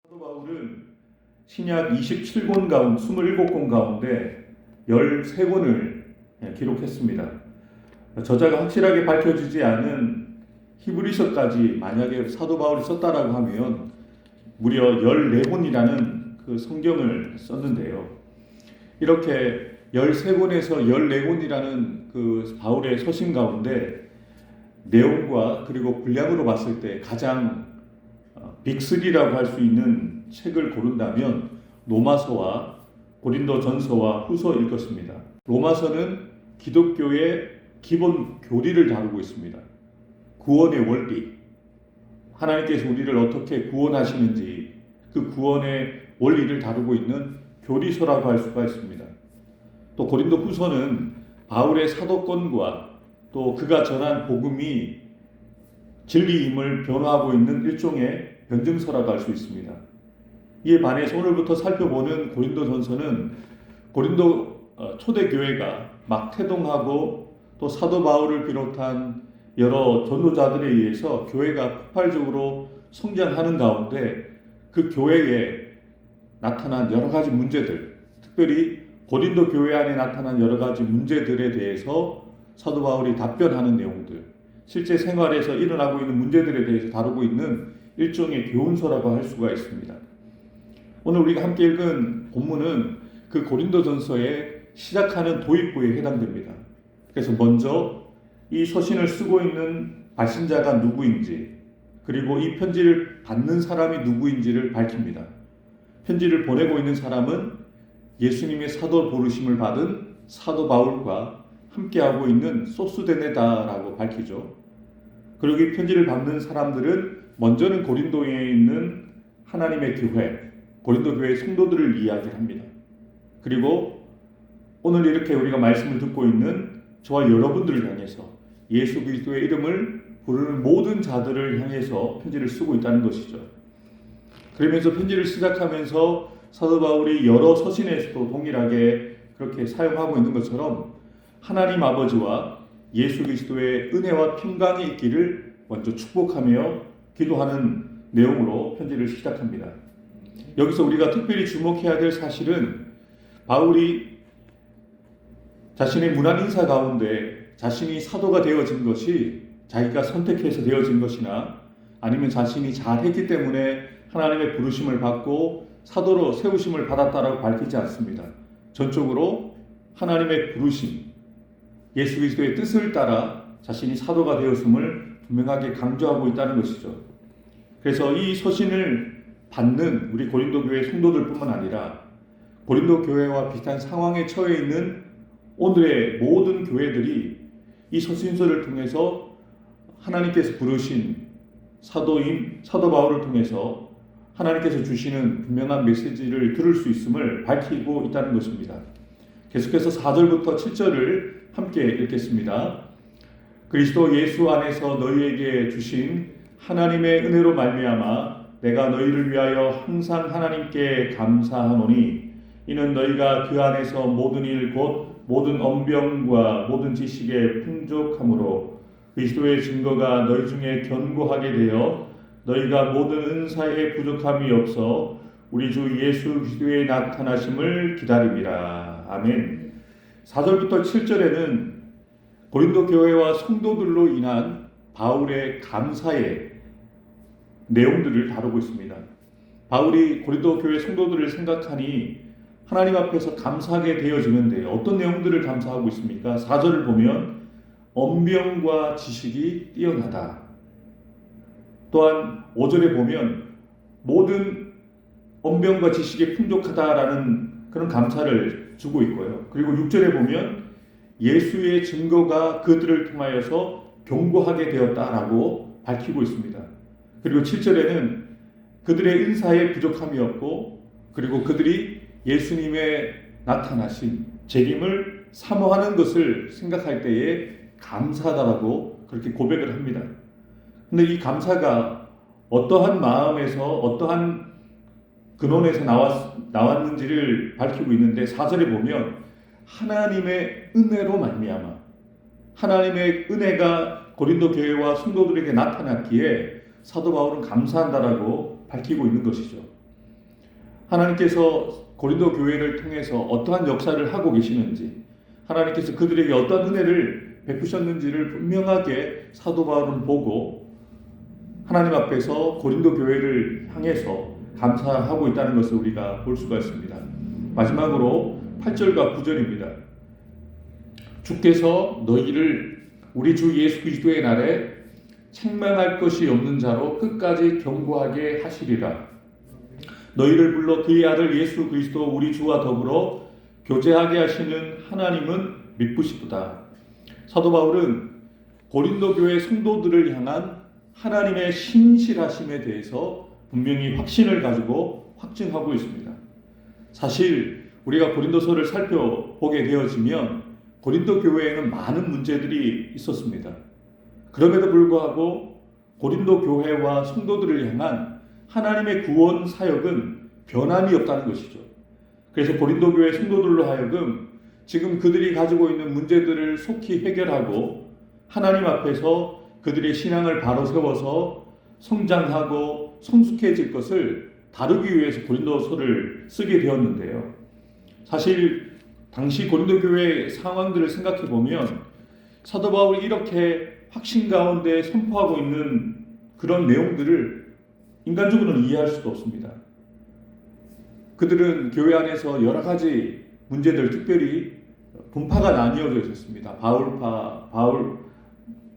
사도 바울은 신약 27권 가운데 27권 가운데 13권을 기록했습니다. 저자가 확실하게 밝혀지지 않은 히브리서까지 만약에 사도 바울이 썼다라고 하면 무려 14권이라는 그 성경을 썼는데요. 이렇게 13권에서 14권이라는 그 바울의 서신 가운데 내용과 그리고 분량으로 봤을 때 가장 빅3라고 할 수 있는 책을 고른다면 로마서와 고린도전서와 후서일 것입니다. 로마서는 기독교의 기본 교리를 다루고 있습니다. 구원의 원리, 하나님께서 우리를 어떻게 구원하시는지 그 구원의 원리를 다루고 있는 교리서라고 할 수가 있습니다. 또 고린도 후서는 바울의 사도권과 또 그가 전한 복음이 진리임을 변화하고 있는 일종의 변증서라고 할 수 있습니다. 이에 반해서 오늘부터 살펴보는 고린도전서는 고린도 초대교회가 막 태동하고 또 사도 바울을 비롯한 여러 전도자들에 의해서 교회가 폭발적으로 성장하는 가운데 그 교회에 나타난 여러 가지 문제들, 특별히 고린도 교회 안에 나타난 여러 가지 문제들에 대해서 사도 바울이 답변하는 내용들, 실제 생활에서 일어나고 있는 문제들에 대해서 다루고 있는 일종의 교훈서라고 할 수가 있습니다. 오늘 우리가 함께 읽은 본문은 그 고린도전서의 시작하는 도입부에 해당됩니다. 그래서 먼저 이 서신을 쓰고 있는 발신자가 누구인지, 그리고 이 편지를 받는 사람이 누구인지를 밝힙니다. 편지를 보내고 있는 사람은 예수님의 사도 부르심을 받은 사도 바울과 함께하고 있는 소스데네다라고 밝히죠. 그리고 이 편지를 받는 사람들은 먼저는 고린도에 있는 하나님의 교회, 고린도 교회의 성도들을 이야기합니다. 그리고 오늘 이렇게 우리가 말씀을 듣고 있는 저와 여러분들을 향해서 예수 그리스도의 이름을 부르는 모든 자들을 향해서 편지를 쓰고 있다는 것이죠. 그러면서 편지를 시작하면서 사도 바울이 여러 서신에서도 동일하게 그렇게 사용하고 있는 것처럼 하나님 아버지와 예수 그리스도의 은혜와 평강이 있기를 먼저 축복하며 기도하는 내용으로 편지를 시작합니다. 여기서 우리가 특별히 주목해야 될 사실은 바울이 자신의 문안 인사 가운데 자신이 사도가 되어진 것이 자기가 선택해서 되어진 것이나 아니면 자신이 잘했기 때문에 하나님의 부르심을 받고 사도로 세우심을 받았다라고 밝히지 않습니다. 전적으로 하나님의 부르심, 예수 그리스도의 뜻을 따라 자신이 사도가 되었음을 분명하게 강조하고 있다는 것이죠. 그래서 이 서신을 받는 우리 고린도 교회 성도들뿐만 아니라 고린도 교회와 비슷한 상황에 처해 있는 오늘의 모든 교회들이 이 서신서를 통해서 하나님께서 부르신 사도 바울을 통해서 하나님께서 주시는 분명한 메시지를 들을 수 있음을 밝히고 있다는 것입니다. 계속해서 4절부터 7절을 함께 읽겠습니다. 그리스도 예수 안에서 너희에게 주신 하나님의 은혜로 말미암아 내가 너희를 위하여 항상 하나님께 감사하노니 이는 너희가 그 안에서 모든 일 곧 모든 언병과 모든 지식에 풍족함으로 그리스도의 증거가 너희 중에 견고하게 되어 너희가 모든 은사에 부족함이 없어 우리 주 예수 그리스도의 나타나심을 기다립니다. 아멘. 4절부터 7절에는 고린도 교회와 성도들로 인한 바울의 감사의 내용들을 다루고 있습니다. 바울이 고린도 교회 성도들을 생각하니 하나님 앞에서 감사하게 되어지는데 어떤 내용들을 감사하고 있습니까? 4절을 보면 언병과 지식이 뛰어나다. 또한 5절에 보면 모든 언병과 지식이 풍족하다라는 그런 감사를 주고 있고요. 그리고 6절에 보면 예수의 증거가 그들을 통하여서 견고하게 되었다라고 밝히고 있습니다. 그리고 7절에는 그들의 은사에 부족함이 없고 그리고 그들이 예수님의 나타나신 재림을 사모하는 것을 생각할 때에 감사하다라고 그렇게 고백을 합니다. 근데 이 감사가 어떠한 마음에서 어떠한 근원에서 나왔는지를 밝히고 있는데 4절에 보면 하나님의 은혜로 말미암아 하나님의 은혜가 고린도 교회와 성도들에게 나타났기에 사도 바울은 감사한다라고 밝히고 있는 것이죠. 하나님께서 고린도 교회를 통해서 어떠한 역사를 하고 계시는지, 하나님께서 그들에게 어떠한 은혜를 베푸셨는지를 분명하게 사도 바울은 보고 하나님 앞에서 고린도 교회를 향해서 감사하고 있다는 것을 우리가 볼 수가 있습니다. 마지막으로 8절과 9절입니다. 주께서 너희를 우리 주 예수 그리스도의 날에 책망할 것이 없는 자로 끝까지 경고하게 하시리라. 너희를 불러 그의 아들 예수 그리스도 우리 주와 더불어 교제하게 하시는 하나님은 미쁘시도다. 사도 바울은 고린도 교회 성도들을 향한 하나님의 신실하심에 대해서 분명히 확신을 가지고 확증하고 있습니다. 사실 우리가 고린도서를 살펴보게 되어지면 고린도 교회에는 많은 문제들이 있었습니다. 그럼에도 불구하고 고린도 교회와 성도들을 향한 하나님의 구원 사역은 변함이 없다는 것이죠. 그래서 고린도 교회 성도들로 하여금 지금 그들이 가지고 있는 문제들을 속히 해결하고 하나님 앞에서 그들의 신앙을 바로 세워서 성장하고 성숙해질 것을 다루기 위해서 고린도서를 쓰게 되었는데요. 사실 당시 고린도 교회의 상황들을 생각해 보면 사도 바울이 이렇게 확신 가운데 선포하고 있는 그런 내용들을 인간적으로는 이해할 수도 없습니다. 그들은 교회 안에서 여러 가지 문제들, 특별히 분파가 나뉘어져 있었습니다. 바울파,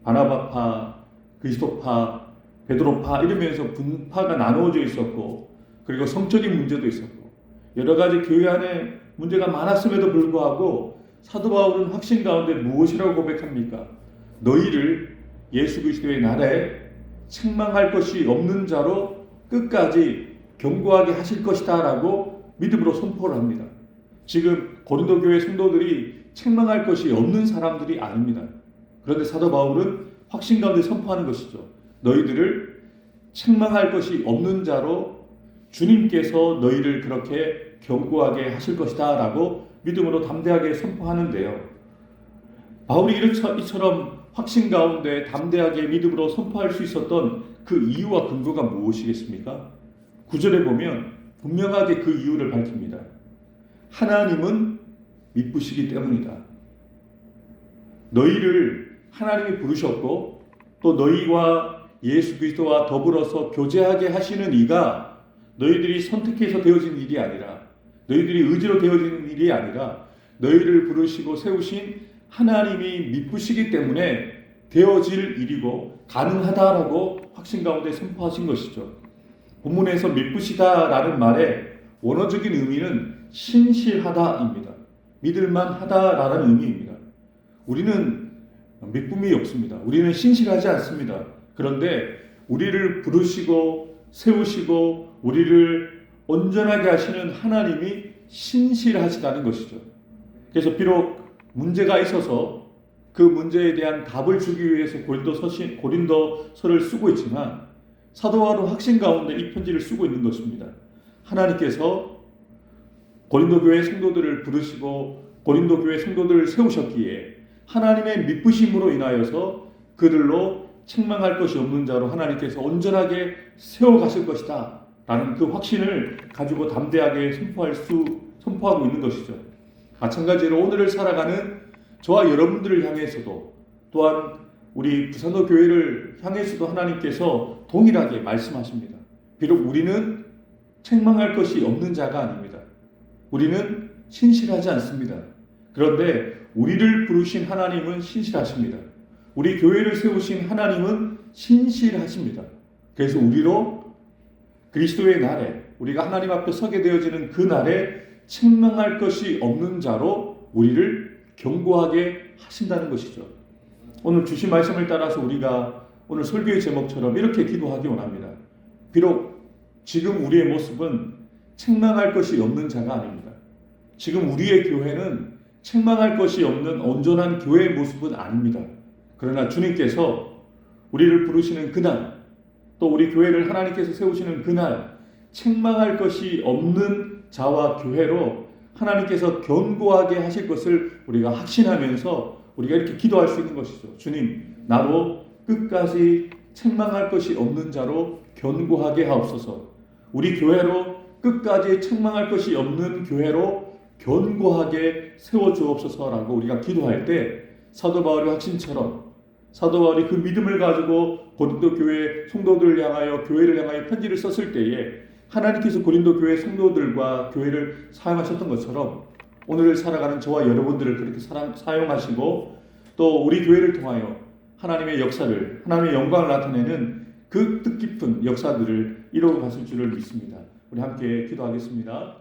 바나바파, 그리스도파, 베드로파 이러면서 분파가 나누어져 있었고, 그리고 성적인 문제도 있었고, 여러 가지 교회 안에 문제가 많았음에도 불구하고 사도 바울은 확신 가운데 무엇이라고 고백합니까? 너희를 예수 그리스도의 날에 책망할 것이 없는 자로 끝까지 경고하게 하실 것이다 라고 믿음으로 선포를 합니다. 지금 고린도 교회 성도들이 책망할 것이 없는 사람들이 아닙니다. 그런데 사도 바울은 확신 가운데 선포하는 것이죠. 너희들을 책망할 것이 없는 자로 주님께서 너희를 그렇게 경고하게 하실 것이다 라고 믿음으로 담대하게 선포하는데요. 바울이 이처럼 확신 가운데 담대하게 믿음으로 선포할 수 있었던 그 이유와 근거가 무엇이겠습니까? 9절에 보면 분명하게 그 이유를 밝힙니다. 하나님은 미쁘시기 때문이다. 너희를 하나님이 부르셨고 또 너희와 예수 그리스도와 더불어서 교제하게 하시는 이가 너희들이 선택해서 되어진 일이 아니라, 너희들이 의지로 되어진 일이 아니라 너희를 부르시고 세우신 하나님이 미쁘시기 때문에 되어질 일이고 가능하다라고 확신 가운데 선포하신 것이죠. 본문에서 미쁘시다라는 말의 원어적인 의미는 신실하다입니다. 믿을만하다라는 의미입니다. 우리는 미쁨이 없습니다. 우리는 신실하지 않습니다. 그런데 우리를 부르시고 세우시고 우리를 온전하게 하시는 하나님이 신실하시다는 것이죠. 그래서 비록 문제가 있어서 그 문제에 대한 답을 주기 위해서 고린도서를 쓰고 있지만 사도 바울은 확신 가운데 이 편지를 쓰고 있는 것입니다. 하나님께서 고린도 교회 성도들을 부르시고 고린도 교회 성도들을 세우셨기에 하나님의 미쁘심으로 인하여서 그들로 책망할 것이 없는 자로 하나님께서 온전하게 세워가실 것이다 라는 그 확신을 가지고 담대하게 선포하고 있는 것이죠. 마찬가지로 오늘을 살아가는 저와 여러분들을 향해서도, 또한 우리 부산도 교회를 향해서도 하나님께서 동일하게 말씀하십니다. 비록 우리는 책망할 것이 없는 자가 아닙니다. 우리는 신실하지 않습니다. 그런데 우리를 부르신 하나님은 신실하십니다. 우리 교회를 세우신 하나님은 신실하십니다. 그래서 우리로 그리스도의 날에, 우리가 하나님 앞에 서게 되어지는 그 날에 책망할 것이 없는 자로 우리를 경고하게 하신다는 것이죠. 오늘 주신 말씀을 따라서 우리가 오늘 설교의 제목처럼 이렇게 기도하기 원합니다. 비록 지금 우리의 모습은 책망할 것이 없는 자가 아닙니다. 지금 우리의 교회는 책망할 것이 없는 온전한 교회의 모습은 아닙니다. 그러나 주님께서 우리를 부르시는 그날, 또 우리 교회를 하나님께서 세우시는 그날, 책망할 것이 없는 자와 교회로 하나님께서 견고하게 하실 것을 우리가 확신하면서 우리가 이렇게 기도할 수 있는 것이죠. 주님, 나로 끝까지 책망할 것이 없는 자로 견고하게 하옵소서. 우리 교회로 끝까지 책망할 것이 없는 교회로 견고하게 세워주옵소서라고 우리가 기도할 때 사도 바울의 확신처럼 사도 바울이 그 믿음을 가지고 고린도 교회 성도들을 향하여 교회를 향하여 편지를 썼을 때에 하나님께서 고린도 교회 성도들과 교회를 사용하셨던 것처럼 오늘을 살아가는 저와 여러분들을 그렇게 사용하시고 또 우리 교회를 통하여 하나님의 역사를, 하나님의 영광을 나타내는 그 뜻깊은 역사들을 이루어 갔을 줄을 믿습니다. 우리 함께 기도하겠습니다.